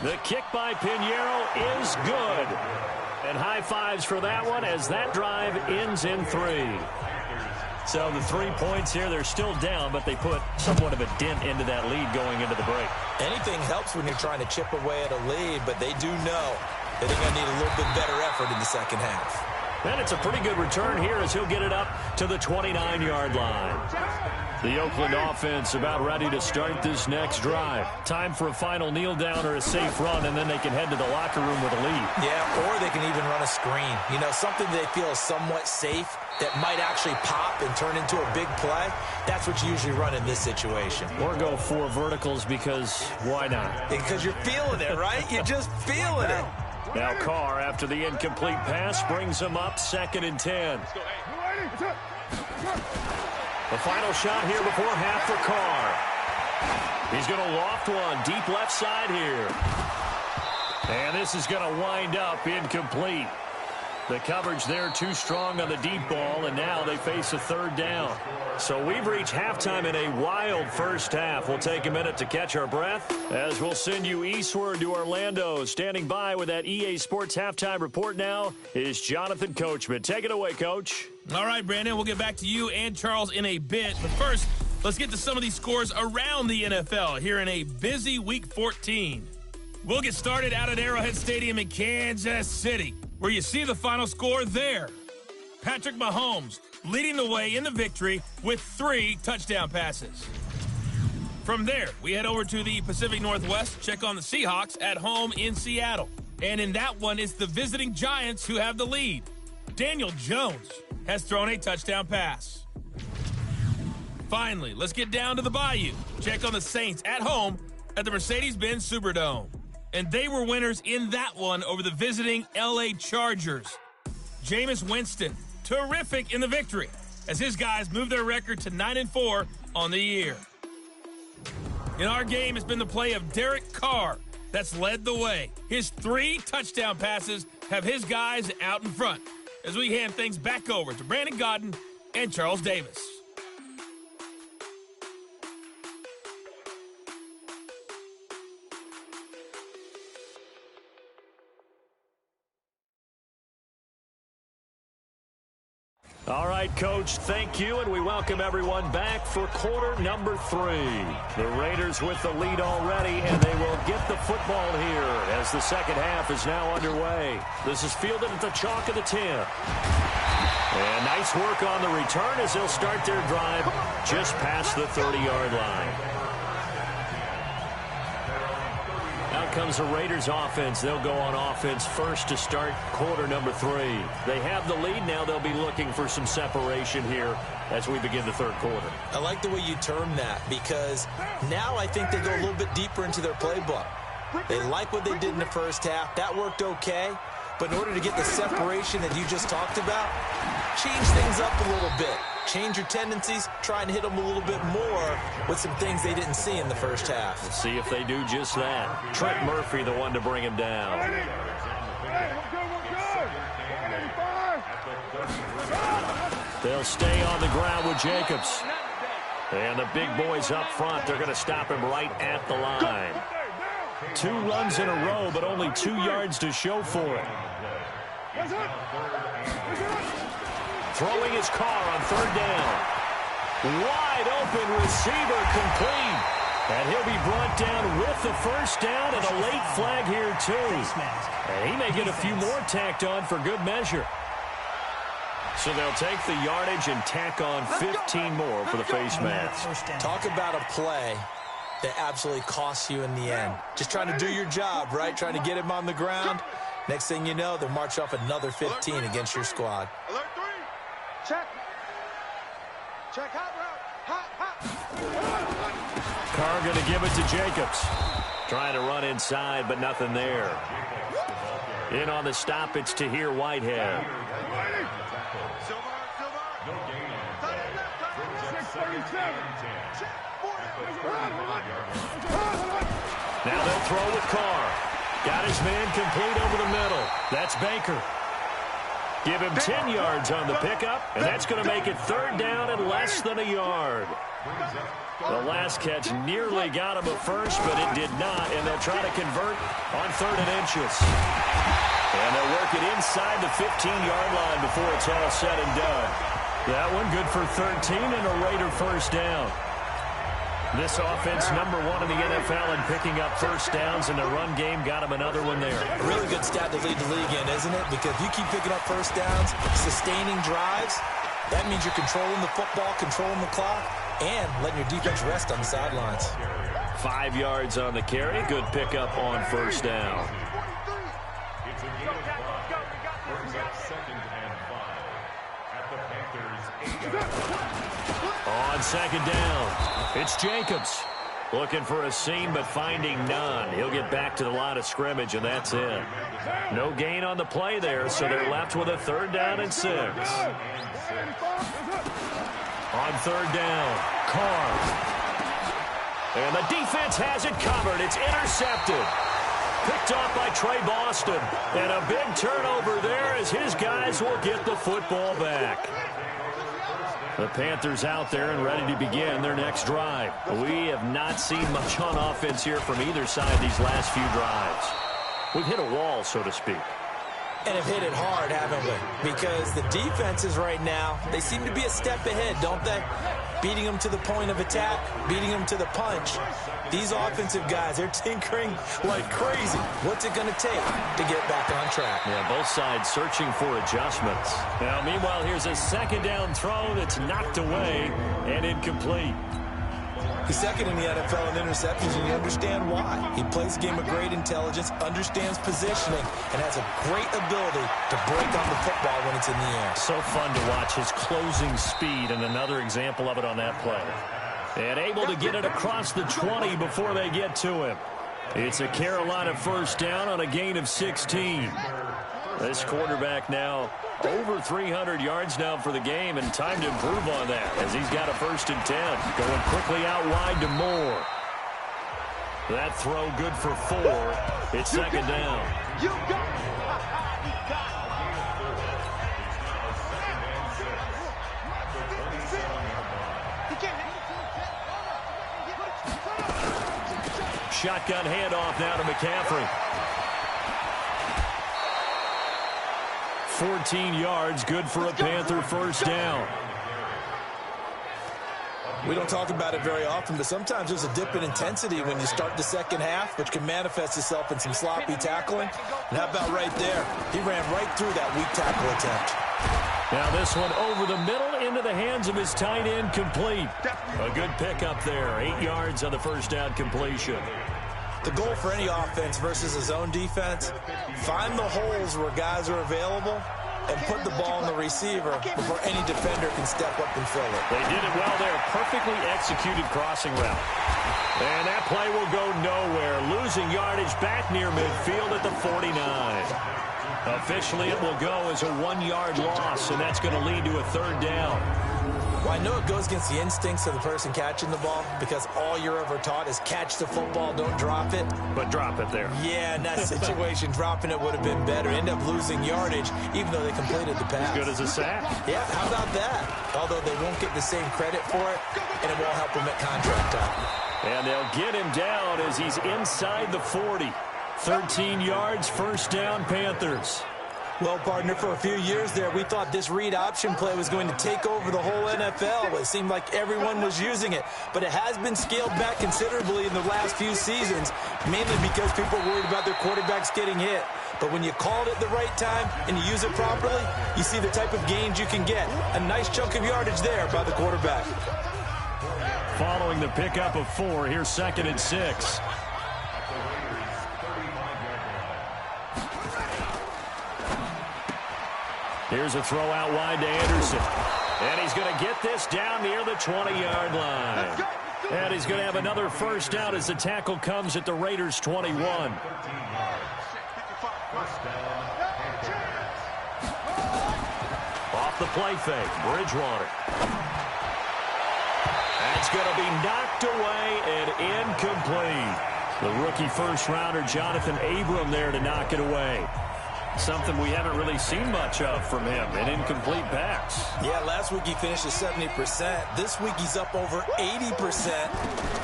S1: The kick by Pinheiro is good. And high fives for that one as that drive ends in 3. So the 3 points here, they're still down, but they put somewhat of a dent into that lead going into the break.
S2: Anything helps when you're trying to chip away at a lead, but they do know that they're going to need a little bit better effort in the second half.
S1: And it's a pretty good return here as he'll get it up to the 29-yard line. The Oakland offense about ready to start this next drive. Time for a final kneel down or a safe run, and then they can head to the locker room with a lead.
S2: Yeah, or they can even run a screen. You know, something they feel is somewhat safe that might actually pop and turn into a big play. That's what you usually run in this situation.
S1: Or go 4 verticals because why not?
S2: Because you're feeling it, right? You're just feeling it.
S1: Now Carr, after the incomplete pass, brings him up 2nd and 10. The final shot here before half for Carr. He's going to loft one deep left side here. And this is going to wind up incomplete. The coverage there too strong on the deep ball, and now they face a 3rd down. So we've reached halftime in a wild first half. We'll take a minute to catch our breath as we'll send you eastward to Orlando. Standing by with that EA Sports halftime report now is Jonathan Coachman. Take it away, Coach.
S5: All right, Brandon, we'll get back to you and Charles in a bit. But first, let's get to some of these scores around the NFL here in a busy Week 14. We'll get started out at Arrowhead Stadium in Kansas City, where you see the final score there. Patrick Mahomes leading the way in the victory with 3 touchdown passes. From there, we head over to the Pacific Northwest, check on the Seahawks at home in Seattle. And in that one, it's the visiting Giants who have the lead. Daniel Jones has thrown a touchdown pass. Finally, let's get down to the Bayou. Check on the Saints at home at the Mercedes-Benz Superdome. And they were winners in that one over the visiting L.A. Chargers. Jameis Winston, terrific in the victory, as his guys move their record to 9-4 on the year. In our game, it's been the play of Derek Carr that's led the way. His 3 touchdown passes have his guys out in front, as we hand things back over to Brandon Godden and Charles Davis.
S1: All right, Coach, thank you, and we welcome everyone back for quarter number 3. The Raiders with the lead already, and they will get the football here as the second half is now underway. This is fielded at the chalk of the 10. And nice work on the return as they'll start their drive just past the 30-yard line. Now comes the Raiders offense. They'll go on offense first to start quarter number 3. They have the lead now. They'll be looking for some separation here as we begin the third quarter.
S2: I like the way you term that, because now I think they go a little bit deeper into their playbook. They like what they did in the first half. That worked okay. But in order to get the separation that you just talked about, change things up a little bit. Change your tendencies, try and hit them a little bit more with some things they didn't see in the first half.
S1: Let's see if they do just that. Trent Murphy, the one to bring him down. They'll stay on the ground with Jacobs. And the big boys up front, they're going to stop him right at the line. 2 runs in a row, but only 2 yards to show for it. Throwing his car on third down. Wide open receiver complete. And he'll be brought down with the first down and a late flag here too. And he may get a few more tacked on for good measure. So they'll take the yardage and tack on 15 more for the face mask.
S2: Talk about a play that absolutely costs you in the end. Just trying to do your job, right? Trying to get him on the ground. Next thing you know, they'll march off another 15 against your squad.
S3: Alert 3. Check. Check hot route. Hot.
S1: Carr going to give it to Jacobs. Trying to run inside, but nothing there. In on the stop, it's Tahir Whitehead. Now they'll throw with Carr. Got his man complete over the middle. That's Baker. Give him 10 yards on the pickup, and that's going to make it third down and less than a yard. The last catch nearly got him a first, but it did not, and they'll try to convert on 3rd and inches. And they'll work it inside the 15-yard line before it's all said and done. That one good for 13 and a Raider first down. This offense number 1 in the NFL in picking up first downs, and the run game got him another one there.
S2: A really good stat to lead the league in, isn't it? Because if you keep picking up first downs, sustaining drives, that means you're controlling the football, controlling the clock, and letting your defense rest on the sidelines.
S1: 5 yards on the carry. Good pickup on first down. On second down, it's Jacobs. Looking for a seam, but finding none. He'll get back to the line of scrimmage, and that's it. No gain on the play there, so they're left with a 3rd down and 6. On 3rd down, Carr. And the defense has it covered. It's intercepted. Picked off by Trey Boston. And a big turnover there as his guys will get the football back. The Panthers out there and ready to begin their next drive. We have not seen much on offense here from either side these last few drives. We've hit a wall, so to speak.
S2: And have hit it hard, haven't we? Because the defenses right now, they seem to be a step ahead, don't they? Beating them to the point of attack, beating them to the punch. These offensive guys, they're tinkering like crazy. What's it going to take to get back on track?
S1: Yeah, both sides searching for adjustments. Now, meanwhile, here's a second down throw that's knocked away and incomplete.
S2: He's second in the NFL in interceptions, and you understand why. He plays a game of great intelligence, understands positioning, and has a great ability to break on the football when it's in the air.
S1: So fun to watch his closing speed, and another example of it on that play. And able to get it across the 20 before they get to him. It's a Carolina first down on a gain of 16. This quarterback now over 300 yards now for the game, and time to improve on that as he's got a 1st and 10. Going quickly out wide to Moore. That throw good for 4. It's second down. Shotgun handoff now to McCaffrey. 14 yards, good for a Panther first down.
S2: We don't talk about it very often, but sometimes there's a dip in intensity when you start the second half, which can manifest itself in some sloppy tackling. And how about right there? He ran right through that weak tackle attempt.
S1: Now this one over the middle into the hands of his tight end, complete. A good pickup there, 8 yards on the first down completion.
S2: The goal for any offense versus a zone defense, find the holes where guys are available and put the ball in the receiver before any defender can step up and fill it.
S1: They did it well there. Perfectly executed crossing route. And that play will go nowhere. Losing yardage back near midfield at the 49. Officially, it will go as a 1-yard loss, and that's going to lead to a 3rd down.
S2: Well, I know it goes against the instincts of the person catching the ball because all you're ever taught is catch the football, don't drop it.
S1: But drop it there.
S2: Yeah, in that situation, dropping it would have been better. End up losing yardage, even though they completed the pass.
S1: As good as a sack.
S2: Yeah, how about that? Although they won't get the same credit for it, and it won't help them at contract time.
S1: And they'll get him down as he's inside the 40. 13 yards, 1st down, Panthers.
S2: Well, partner, for a few years there, we thought this read option play was going to take over the whole NFL. It seemed like everyone was using it, but it has been scaled back considerably in the last few seasons, mainly because people are worried about their quarterbacks getting hit. But when you call it at the right time and you use it properly, you see the type of gains you can get. A nice chunk of yardage there by the quarterback.
S1: Following the pickup of 4, here's 2nd and 6. Here's a throw out wide to Anderson. And he's going to get this down near the 20-yard line. And he's going to have another 1st down as the tackle comes at the Raiders' 21. Off the play fake, Bridgewater. That's going to be knocked away and incomplete. The rookie 1st-rounder, Jonathan Abram, there to knock it away. Something we haven't really seen much of from him, an incomplete pass.
S2: Yeah, last week he finished at 70%. This week he's up over 80%.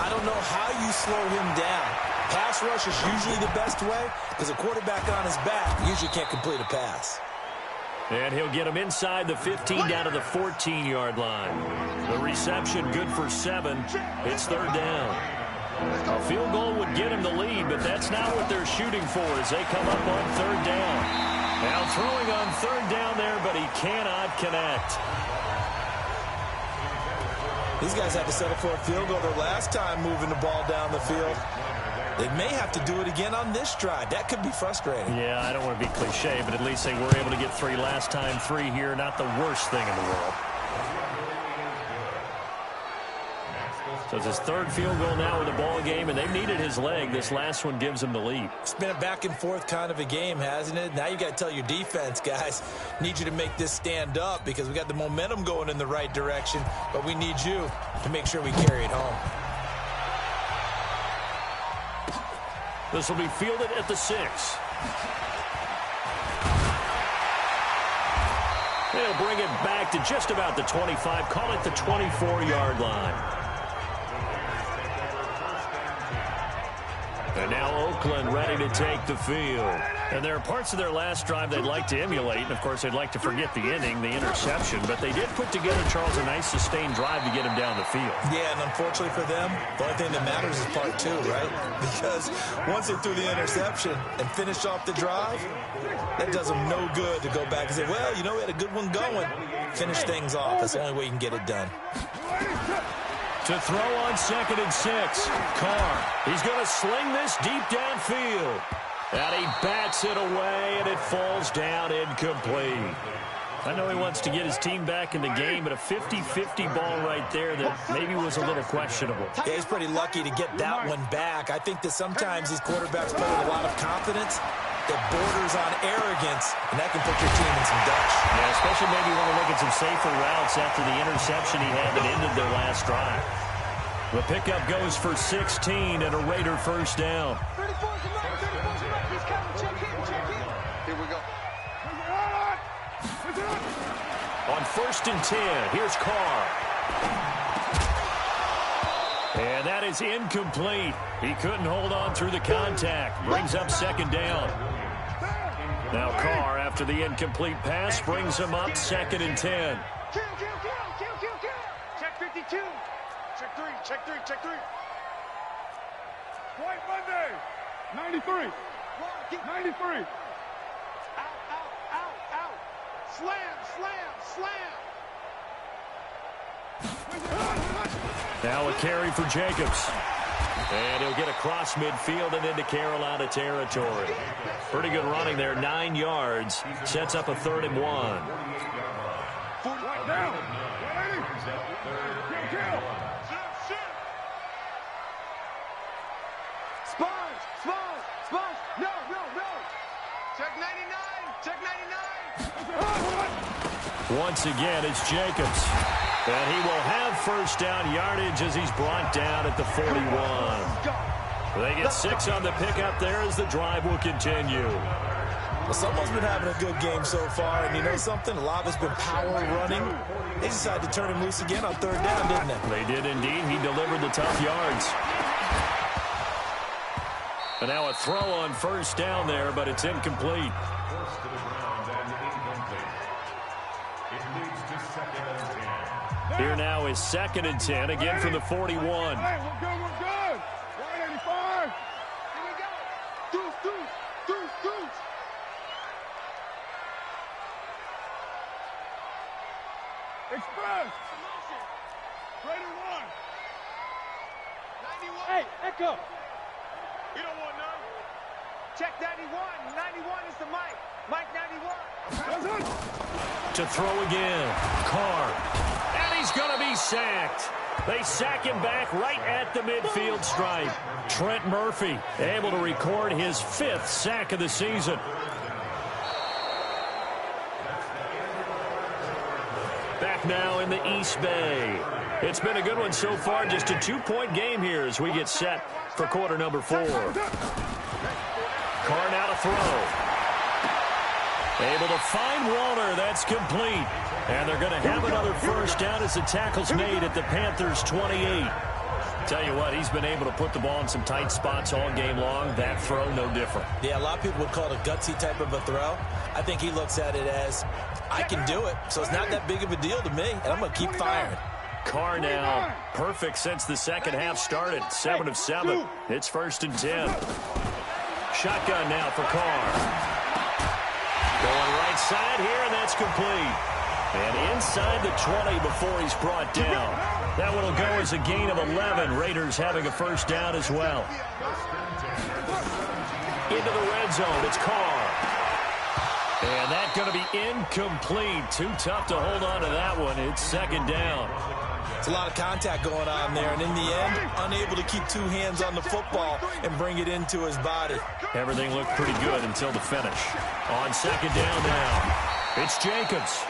S2: I don't know how you slow him down. Pass rush is usually the best way because a quarterback on his back usually can't complete a pass.
S1: And he'll get him inside the 15 down to the 14-yard line. The reception good for 7. It's 3rd down. A field goal would get him the lead, but that's not what they're shooting for as they come up on 3rd down. Now throwing on 3rd down there, but he cannot connect.
S2: These guys had to settle for a field goal their last time moving the ball down the field. They may have to do it again on this drive. That could be frustrating.
S1: Yeah, I don't want to be cliche, but at least they were able to get 3 last time. 3 here, not the worst thing in the world. So it's his 3rd field goal now with the ball game, and they've needed his leg. This last one gives him the lead.
S2: It's been a back-and-forth kind of a game, hasn't it? Now you got to tell your defense, guys, need you to make this stand up because we got the momentum going in the right direction, but we need you to make sure we carry it home.
S1: This will be fielded at the 6. They'll bring it back to just about the 25. Call it the 24-yard line. And now Oakland ready to take the field. And there are parts of their last drive they'd like to emulate. And, of course, they'd like to forget the inning, the interception. But they did put together, Charles, a nice sustained drive to get him down the field.
S2: Yeah, and unfortunately for them, the only thing that matters is part 2, right? Because once they threw the interception and finished off the drive, that does them no good to go back and say, well, you know, we had a good one going. Finish things off. That's the only way you can get it done.
S1: To throw on 2nd and 6. Carr. He's going to sling this deep downfield. And he bats it away, and it falls down incomplete. I know he wants to get his team back in the game, but a 50-50 ball right there that maybe was a little questionable.
S2: Yeah, he's pretty lucky to get that one back. I think that sometimes these quarterbacks play with a lot of confidence that borders on arrogance, and that can put your team in some dutch.
S1: Yeah, especially maybe want to look at some safer routes after the interception he had that ended their last drive. The pickup goes for 16 and a Raider 1st down.
S3: 34's the right, 34's the right. He's coming. Check in. Here we go.
S1: On 1st and 10, here's Carr. And that is incomplete. He couldn't hold on through the contact. Brings up 2nd down. Now Carr, after the incomplete pass, brings him up 2nd and 10.
S3: Kill. Check 52. Check 3. White Monday. 93. 93. Out. Slam.
S1: Now a carry for Jacobs. And he'll get across midfield and into Carolina territory. Pretty good running there, 9 yards. Sets up a 3rd and 1.
S3: Check 99. Check 99.
S1: Once again, it's Jacobs. And he will have first down yardage as he's brought down at the 41. They get 6 on the pickup there as the drive will continue.
S2: Well, someone's been having a good game so far, and you know something? A lot of it's been power running. They decided to turn him loose again on 3rd down, didn't they?
S1: They did indeed. He delivered the tough yards. And now a throw on first down there, but it's incomplete. Here now is 2nd and 10, again from the 41.
S3: Hey, we're good, we're good. 185. Here we go. Deuce. Express. Ready 1. 91. Hey, Echo. You don't want none. Check 91. 91 is the mic. Mike 91.
S1: To throw again. Carr. And he's going to be sacked. They sack him back right at the midfield stripe. Trent Murphy able to record his 5th sack of the season. Back now in the East Bay. It's been a good one so far. Just a 2-point game here as we get set for quarter number 4. Carr now to throw. Able to find Walter. That's complete. And they're going to have another first down as the tackle's made at the Panthers' 28. Tell you what, he's been able to put the ball in some tight spots all game long. That throw, no different.
S2: Yeah, a lot of people would call it a gutsy type of a throw. I think he looks at it as, I can do it, so it's not that big of a deal to me, and I'm going to keep firing.
S1: Carr now, perfect since the second half started. 7 of 7. It's 1st and 10. Shotgun now for Carr. Going right side here, and that's complete. And inside the 20 before he's brought down. That one will go as a gain of 11. Raiders having a first down as well. Into the red zone, it's Carr. And that's going to be incomplete. Too tough to hold on to that one. It's 2nd down.
S2: It's a lot of contact going on there, and in the end, unable to keep 2 hands on the football and bring it into his body.
S1: Everything looked pretty good until the finish. On 2nd down now, it's Jacobs.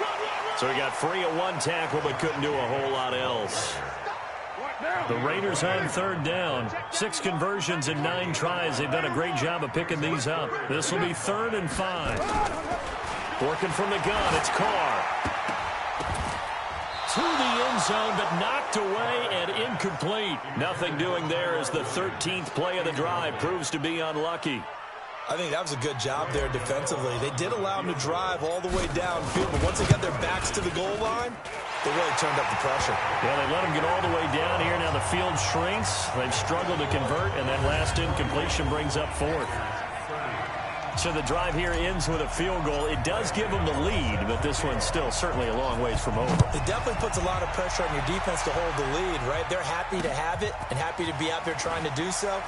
S1: So he got free of 1 tackle, but couldn't do a whole lot else. The Raiders on 3rd down. 6 conversions in 9 tries. They've done a great job of picking these up. This will be 3rd and 5. Working from the gun, it's Carr. To the end zone, but knocked away and incomplete. Nothing doing there as the 13th play of the drive proves to be unlucky.
S2: I think that was a good job there defensively. They did allow them to drive all the way downfield, but once they got their backs to the goal line, they really turned up the pressure.
S1: Yeah, they let them get all the way down here. Now the field shrinks. They've struggled to convert, and that last incompletion brings up 4th. So the drive here ends with a field goal. It does give them the lead, but this one's still certainly a long ways from over.
S2: It definitely puts a lot of pressure on your defense to hold the lead, right? They're happy to have it and happy to be out there trying to do so.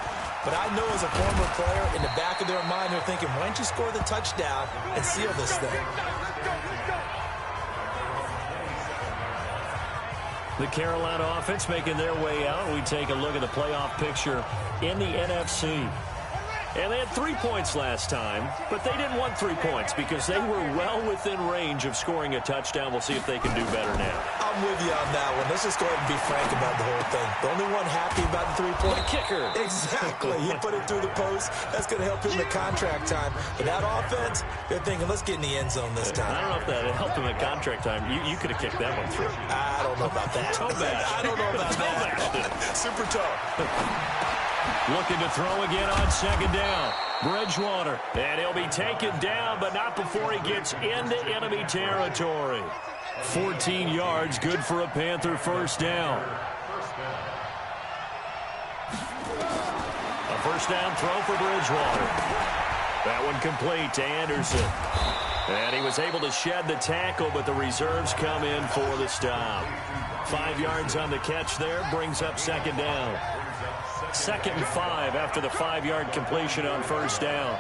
S2: But I know as a former player, in the back of their mind, they're thinking, why don't you score the touchdown and seal this thing?
S1: The Carolina offense making their way out. We take a look at the playoff picture in the NFC. And they had 3 points last time, but they didn't want 3 points because they were well within range of scoring a touchdown. We'll see if they can do better now.
S2: I'm with you on that one. Let's just go ahead and be frank about the whole thing. The only one happy about the 3-point
S1: kicker.
S2: Exactly. He put it through the post. That's going to help him in contract time. But that offense, they're thinking, let's get in the end zone this time.
S1: I don't know if that helped him in contract time. You could have kicked that one through.
S2: I don't know about that.
S1: Toe bash.
S2: I don't know about that. Super toe.
S1: Looking to throw again on 2nd down. Bridgewater. And he'll be taken down, but not before he gets into enemy territory. 14 yards, good for a Panther first down. A first down throw for Bridgewater. That one complete to Anderson. And he was able to shed the tackle, but the reserves come in for the stop. 5 yards on the catch there, brings up second down. 2nd and 5 after the 5-yard completion on first down.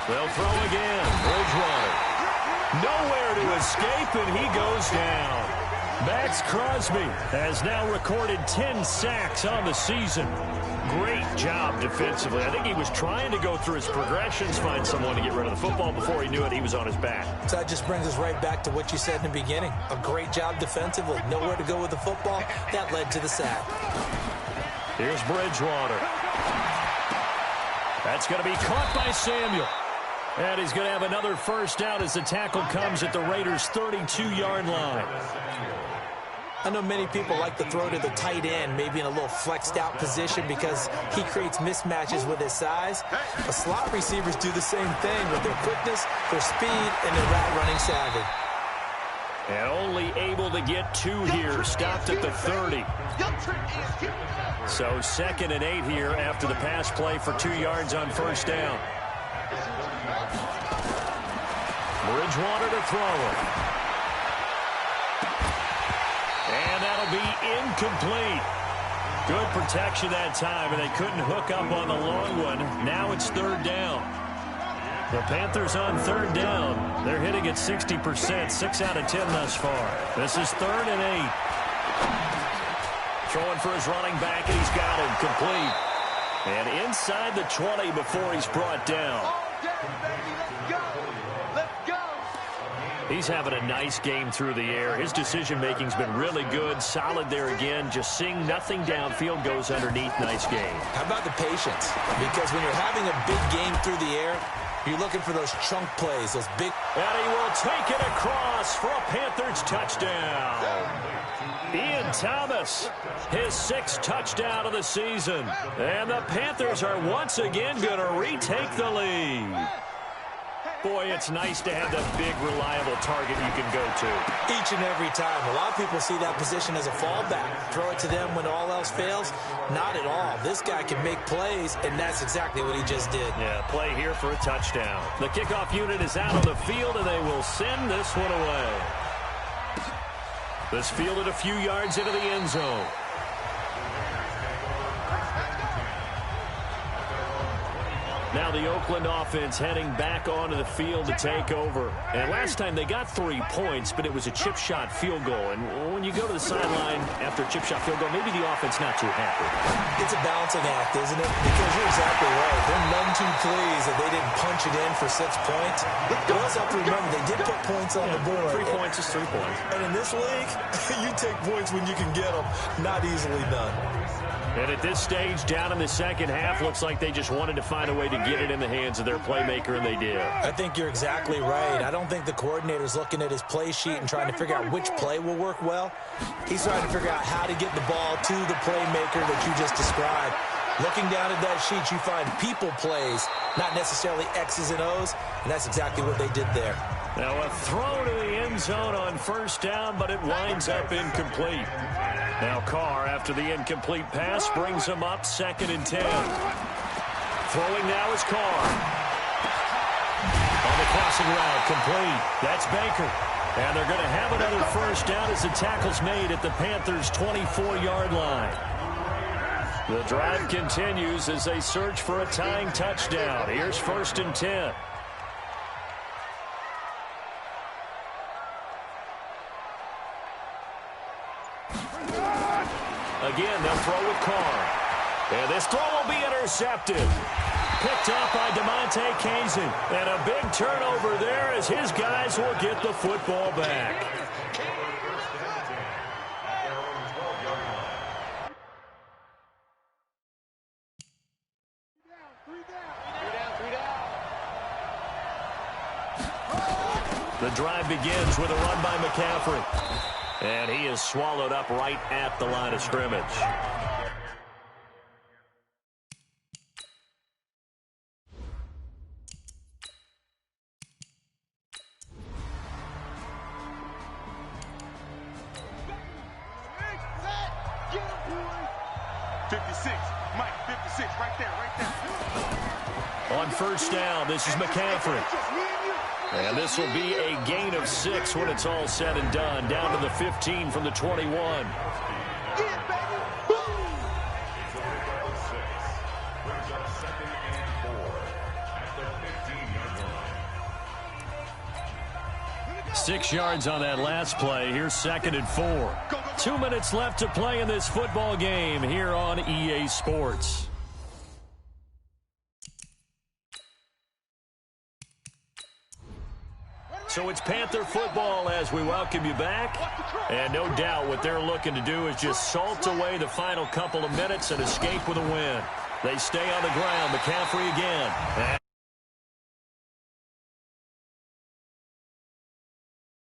S1: They'll throw again. Bridgewater. Nowhere to escape, and he goes down. Max Crosby has now recorded 10 sacks on the season. Great job defensively. I think he was trying to go through his progressions, find someone to get rid of the football. Before he knew it, he was on his back.
S2: So that just brings us right back to what you said in the beginning. A great job defensively. Nowhere to go with the football. That led to the sack.
S1: Here's Bridgewater. That's going to be caught by Samuel. And he's going to have another first down as the tackle comes at the Raiders' 32-yard line.
S2: I know many people like to throw to the tight end, maybe in a little flexed out position because he creates mismatches with his size. But slot receivers do the same thing with their quickness, their speed, and their route running savvy.
S1: And only able to get 2 here, stopped at the 30. So 2nd and 8 here after the pass play for 2 yards on first down. Bridgewater to throw it. And that'll be incomplete. Good protection that time, and they couldn't hook up on the long one. Now it's 3rd down. The Panthers on 3rd down. They're hitting at 60%, 6 out of 10 thus far. This is 3rd and 8. Throwing for his running back, and he's got him complete. And inside the 20 before he's brought down. He's having a nice game through the air. His decision-making's been really good. Solid there again. Just seeing nothing downfield, goes underneath. Nice game.
S2: How about the patience? Because when you're having a big game through the air, you're looking for those chunk plays, those big...
S1: And he will take it across for a Panthers touchdown. Ian Thomas, his 6th touchdown of the season. And the Panthers are once again going to retake the lead. Boy, it's nice to have that big, reliable target you can go to.
S2: Each and every time. A lot of people see that position as a fallback. Throw it to them when all else fails. Not at all. This guy can make plays, and that's exactly what he just did.
S1: Yeah, play here for a touchdown. The kickoff unit is out on the field, and they will send this one away. This fielded a few yards into the end zone. Now the Oakland offense heading back onto the field to take over. And last time they got 3 points, but it was a chip shot field goal. And when you go to the sideline after a chip shot field goal, maybe the offense not too happy.
S2: It's a balancing act, isn't it? Because you're exactly right. They're none too pleased that they didn't punch it in for 6 points. You also have to remember they did put points on the board.
S1: 3 points is 3 points.
S2: And in this league, you take points when you can get them. Not easily done.
S1: And at this stage, down in the second half, looks like they just wanted to find a way to get it in the hands of their playmaker, and they did.
S2: I think you're exactly right. I don't think the coordinator's looking at his play sheet and trying to figure out which play will work well. He's trying to figure out how to get the ball to the playmaker that you just described. Looking down at that sheet, you find people plays, not necessarily X's and O's, and that's exactly what they did there.
S1: Now a throw to the end zone on first down, but it winds up incomplete. Now Carr, after the incomplete pass, brings him up 2nd and 10. Throwing now is Carr. On the crossing route, complete. That's Baker. And they're going to have another first down as the tackle's made at the Panthers' 24-yard line. The drive continues as they search for a tying touchdown. Here's 1st and 10. Again, they'll throw with Carr. And this throw will be intercepted. Picked up by DeMonte Kazin. And a big turnover there as his guys will get the football back. The drive begins with a run by McCaffrey. And he is swallowed up right at the line of scrimmage. On first down, this is McCaffrey. And this will be a gain of 6 when it's all said and done. Down to the 15 from the 21. 6 yards on that last play. Here's 2nd and 4. 2 minutes left to play in this football game here on EA Sports. So it's Panther football as we welcome you back. And no doubt what they're looking to do is just salt away the final couple of minutes and escape with a win. They stay on the ground. McCaffrey again.